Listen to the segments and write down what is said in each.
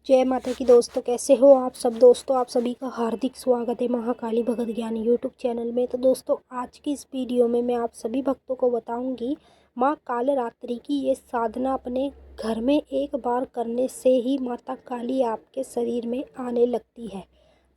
जय माता की दोस्तों, कैसे हो आप सब। दोस्तों आप सभी का हार्दिक स्वागत है महाकाली भगत ज्ञान यूट्यूब चैनल में। तो दोस्तों आज की इस वीडियो में मैं आप सभी भक्तों को बताऊंगी माँ कालरात्रि की ये साधना अपने घर में एक बार करने से ही माता काली आपके शरीर में आने लगती है।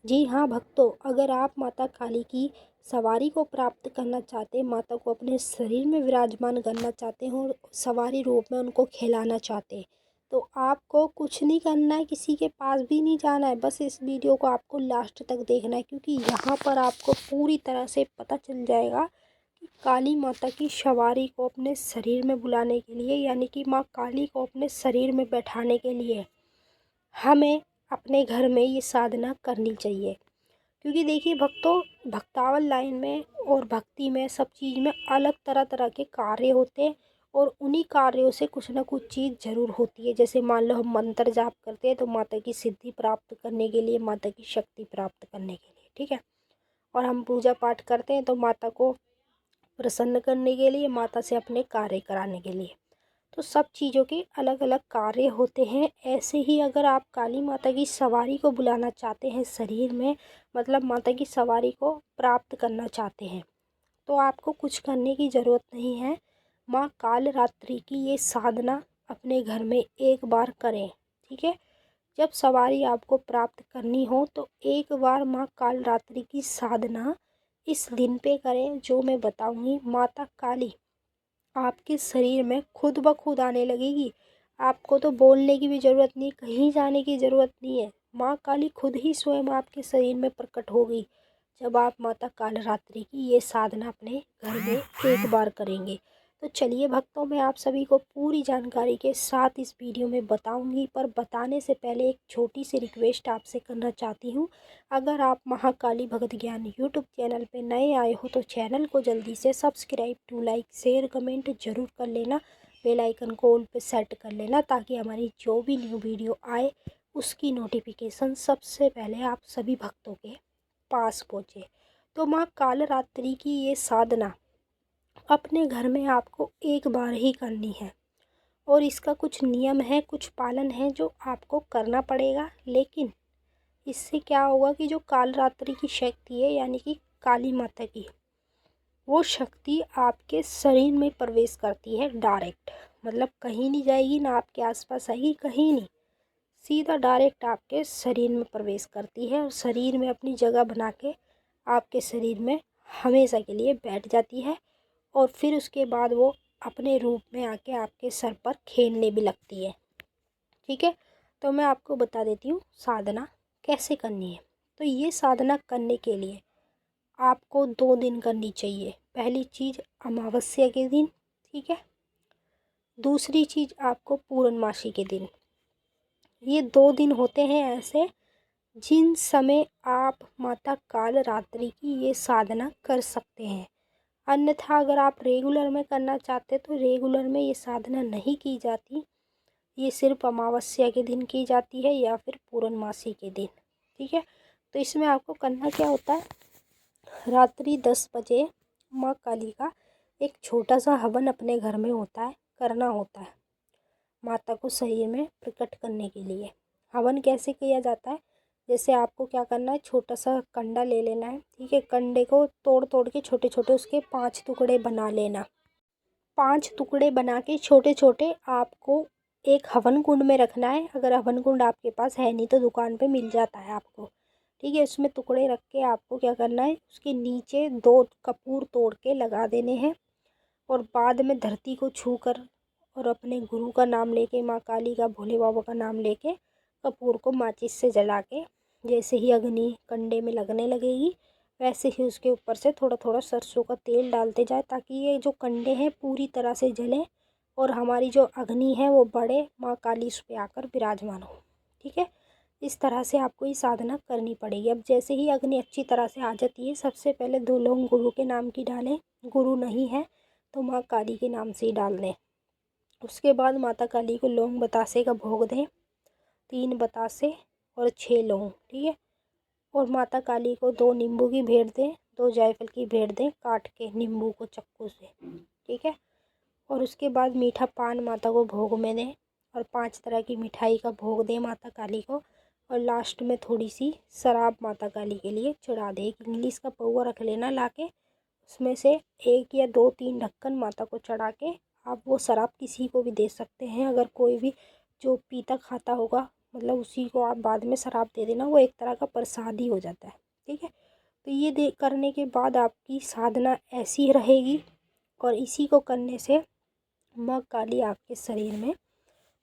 जी हाँ भक्तों, अगर आप माता काली की सवारी को प्राप्त करना चाहते हैं, माता को अपने शरीर में विराजमान करना चाहते हैं और सवारी रूप में उनको खिलाना चाहते हैं, तो आपको कुछ नहीं करना है, किसी के पास भी नहीं जाना है। बस इस वीडियो को आपको लास्ट तक देखना है, क्योंकि यहाँ पर आपको पूरी तरह से पता चल जाएगा कि काली माता की सवारी को अपने शरीर में बुलाने के लिए, यानी कि माँ काली को अपने शरीर में बैठाने के लिए हमें अपने घर में ये साधना करनी चाहिए। क्योंकि देखिए भक्तों, भक्तावल लाइन में और भक्ति में सब चीज़ में अलग तरह तरह के कार्य होते हैं और उन्हीं कार्यों से कुछ ना कुछ चीज़ ज़रूर होती है। जैसे मान लो हम मंत्र जाप करते हैं तो माता की सिद्धि प्राप्त करने के लिए, माता की शक्ति प्राप्त करने के लिए, ठीक है। और हम पूजा पाठ करते हैं तो माता को प्रसन्न करने के लिए, माता से अपने कार्य कराने के लिए। तो सब चीज़ों के अलग अलग कार्य होते हैं। ऐसे ही अगर आप काली माता की सवारी को बुलाना चाहते हैं शरीर में, मतलब माता की सवारी को प्राप्त करना चाहते हैं, तो आपको कुछ करने की ज़रूरत नहीं है। माँ कालरात्रि की ये साधना अपने घर में एक बार करें, ठीक है। जब सवारी आपको प्राप्त करनी हो तो एक बार माँ कालरात्रि की साधना इस दिन पे करें जो मैं बताऊंगी। माता काली आपके शरीर में खुद ब खुद आने लगेगी। आपको तो बोलने की भी ज़रूरत नहीं, कहीं जाने की ज़रूरत नहीं है। माँ काली खुद ही स्वयं आपके शरीर में प्रकट होगी जब आप माता कालरात्रि की ये साधना अपने घर में एक बार करेंगे। तो चलिए भक्तों, मैं आप सभी को पूरी जानकारी के साथ इस वीडियो में बताऊंगी, पर बताने से पहले एक छोटी सी रिक्वेस्ट आपसे करना चाहती हूँ। अगर आप महाकाली भगत ज्ञान यूट्यूब चैनल पे नए आए हो तो चैनल को जल्दी से subscribe to like share comment जरूर कर लेना। बेल आइकन को ऑल पे सेट कर लेना ताकि हमारी जो भी न्यू वीडियो आए उसकी नोटिफिकेशन सबसे पहले आप सभी भक्तों के पास पहुँचे। तो माँ कालरात्रि की ये साधना अपने घर में आपको एक बार ही करनी है और इसका कुछ नियम है, कुछ पालन है जो आपको करना पड़ेगा। लेकिन इससे क्या होगा कि जो कालरात्रि की शक्ति है, यानी कि काली माता की, वो शक्ति आपके शरीर में प्रवेश करती है डायरेक्ट। मतलब कहीं नहीं जाएगी, ना आपके आसपास आएगी, कहीं नहीं, सीधा डायरेक्ट आपके शरीर में प्रवेश करती है और शरीर में अपनी जगह बना के आपके शरीर में हमेशा के लिए बैठ जाती है। और फिर उसके बाद वो अपने रूप में आके आपके सर पर खेलने भी लगती है, ठीक है। तो मैं आपको बता देती हूँ साधना कैसे करनी है। तो ये साधना करने के लिए आपको 2 दिन करनी चाहिए। पहली चीज़ अमावस्या के दिन, ठीक है। दूसरी चीज़ आपको पूर्णमासी के दिन। ये 2 दिन होते हैं ऐसे जिन समय आप माता कालरात्रि की ये साधना कर सकते हैं। अन्यथा अगर आप रेगुलर में करना चाहते तो रेगुलर में ये साधना नहीं की जाती। ये सिर्फ अमावस्या के दिन की जाती है या फिर पूर्णमासी के दिन, ठीक है। तो इसमें आपको करना क्या होता है, रात्रि 10 बजे माँ काली का एक छोटा सा हवन अपने घर में होता है, करना होता है माता को शरीर में प्रकट करने के लिए। हवन कैसे किया जाता है, जैसे आपको क्या करना है, छोटा सा कंडा ले लेना है, ठीक है। कंडे को तोड़ तोड़ के छोटे छोटे उसके 5 टुकड़े बना लेना। 5 टुकड़े बना के छोटे छोटे आपको एक हवन कुंड में रखना है। अगर हवन कुंड आपके पास है नहीं तो दुकान पे मिल जाता है आपको, ठीक है। उसमें टुकड़े रख के आपको क्या करना है, उसके नीचे 2 कपूर तोड़ के लगा देने हैं और बाद में धरती को छू कर और अपने गुरु का नाम लेके, माँ काली का, भोले बाबा का नाम लेके कपूर को माचिस से जला के, जैसे ही अग्नि कंडे में लगने लगेगी वैसे ही उसके ऊपर से थोड़ा थोड़ा सरसों का तेल डालते जाए, ताकि ये जो कंडे हैं पूरी तरह से जलें और हमारी जो अग्नि है वो बढ़े, माँ काली उस पर आकर विराजमान हो, ठीक है। इस तरह से आपको ये साधना करनी पड़ेगी। अब जैसे ही अग्नि अच्छी तरह से आ जाती है, सबसे पहले 2 लौंग गुरु के नाम की डालें। गुरु नहीं है तो माँ काली के नाम से ही डाल दें। उसके बाद माता काली को लौंग बतासे का भोग दें, 3 बतासे और 6 लौंग, ठीक है। और माता काली को 2 नींबू की भेंट दें, 2 जायफल की भेंट दें काट के नींबू को चक्कू से, ठीक है। और उसके बाद मीठा पान माता को भोग में दें, और 5 तरह की मिठाई का भोग दें माता काली को, और लास्ट में थोड़ी सी शराब माता काली के लिए चढ़ा दें। एक इंग्लिश का पौवा रख लेना ला के, उसमें से 1 या 2-3 ढक्कन माता को चढ़ा के आप वो शराब किसी को भी दे सकते हैं। अगर कोई भी जो पीता खाता होगा, मतलब उसी को आप बाद में शराब दे देना, वो एक तरह का प्रसाद ही हो जाता है। ठीक है, तो ये दे करने के बाद आपकी साधना ऐसी रहेगी, और इसी को करने से माँ काली आपके शरीर में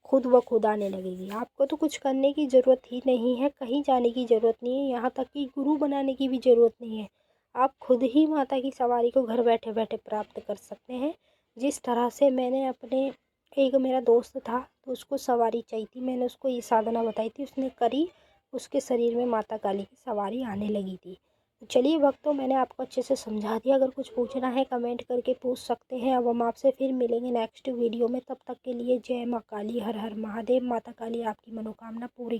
खुद ब खुद आने लगेगी। आपको तो कुछ करने की ज़रूरत ही नहीं है, कहीं जाने की ज़रूरत नहीं है, यहाँ तक कि गुरु बनाने की भी ज़रूरत नहीं है। आप खुद ही माता की सवारी को घर बैठे बैठे प्राप्त कर सकते हैं। जिस तरह से मैंने अपने एक मेरा दोस्त था, तो उसको सवारी चाहिए थी, मैंने उसको ये साधना बताई थी, उसने करी, उसके शरीर में माता काली की सवारी आने लगी थी। तो चलिए भक्तों, मैंने आपको अच्छे से समझा दिया। अगर कुछ पूछना है कमेंट करके पूछ सकते हैं। अब हम आपसे फिर मिलेंगे नेक्स्ट वीडियो में, तब तक के लिए जय माँ काली, हर हर महादेव। माता काली आपकी मनोकामना पूरी